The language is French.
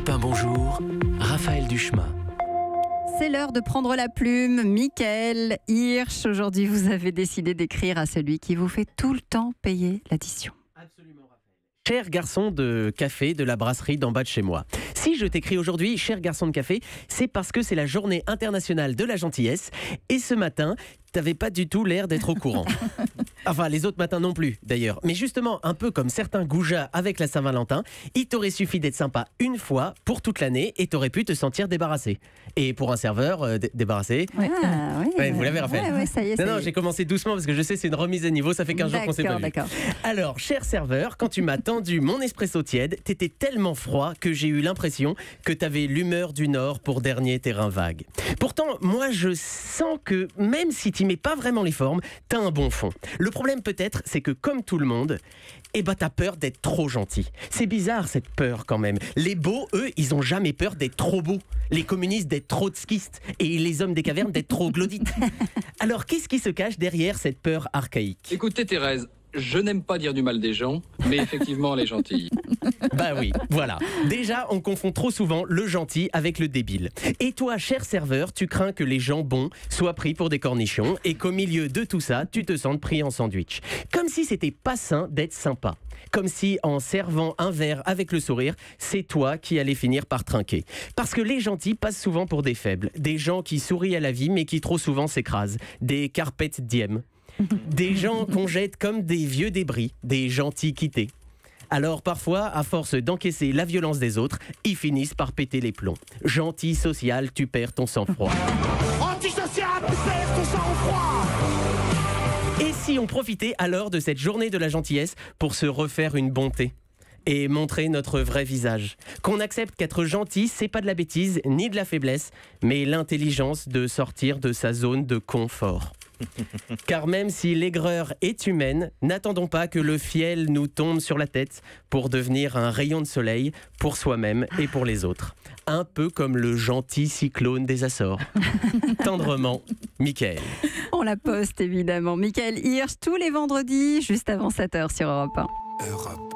Europe 1, bonjour, Raphaël Duchemin. C'est l'heure de prendre la plume. Michael Hirsch, aujourd'hui vous avez décidé d'écrire à celui qui vous fait tout le temps payer l'addition. Absolument, Raphaël. Cher garçon de café de la brasserie d'en bas de chez moi. Si je t'écris aujourd'hui, cher garçon de café, c'est parce que c'est la journée internationale de la gentillesse. Et ce matin, t'avais pas du tout l'air d'être au courant. Enfin, les autres matins non plus, d'ailleurs. Mais justement, un peu comme certains goujats avec la Saint-Valentin, il t'aurait suffi d'être sympa une fois pour toute l'année et t'aurais pu te sentir débarrassé. Et pour un serveur, débarrassé... Ouais, vous l'avez, Raphaël. Ouais, ça y est. Non, j'ai commencé doucement parce que je sais c'est une remise à niveau, ça fait 15 jours qu'on s'est pas vu. D'accord. Alors, cher serveur, quand tu m'as tendu mon espresso tiède, t'étais tellement froid que j'ai eu l'impression que t'avais l'humeur du Nord pour dernier terrain vague. Pourtant, moi, je sens que même si t'y mets pas vraiment les formes, t'as un bon fond. Le problème peut-être, c'est que comme tout le monde, t'as peur d'être trop gentil. C'est bizarre cette peur quand même. Les beaux, eux, ils ont jamais peur d'être trop beaux. Les communistes d'être trop tskistes et les hommes des cavernes d'être trop glodites. Alors qu'est-ce qui se cache derrière cette peur archaïque ? Écoutez Thérèse, je n'aime pas dire du mal des gens, mais effectivement elle est gentille. Bah oui, voilà. Déjà, on confond trop souvent le gentil avec le débile. Et toi, cher serveur, tu crains que les gens bons soient pris pour des cornichons et qu'au milieu de tout ça, tu te sentes pris en sandwich. Comme si c'était pas sain d'être sympa. Comme si, en servant un verre avec le sourire, c'est toi qui allais finir par trinquer. Parce que les gentils passent souvent pour des faibles. Des gens qui sourient à la vie, mais qui trop souvent s'écrasent. Des carpet diem. Des gens qu'on jette comme des vieux débris. Des gentils quittés. Alors parfois, à force d'encaisser la violence des autres, ils finissent par péter les plombs. Gentil, social, tu perds ton sang-froid. Antisocial, tu perds ton sang-froid. Et si on profitait alors de cette journée de la gentillesse pour se refaire une bonté et montrer notre vrai visage. Qu'on accepte qu'être gentil, c'est pas de la bêtise ni de la faiblesse, mais l'intelligence de sortir de sa zone de confort. Car même si l'aigreur est humaine, n'attendons pas que le fiel nous tombe sur la tête pour devenir un rayon de soleil pour soi-même et pour les autres. Un peu comme le gentil cyclone des Açores. Tendrement, Michael. On la poste évidemment. Michael Hirsch tous les vendredis, juste avant 7h sur Europe 1. Europe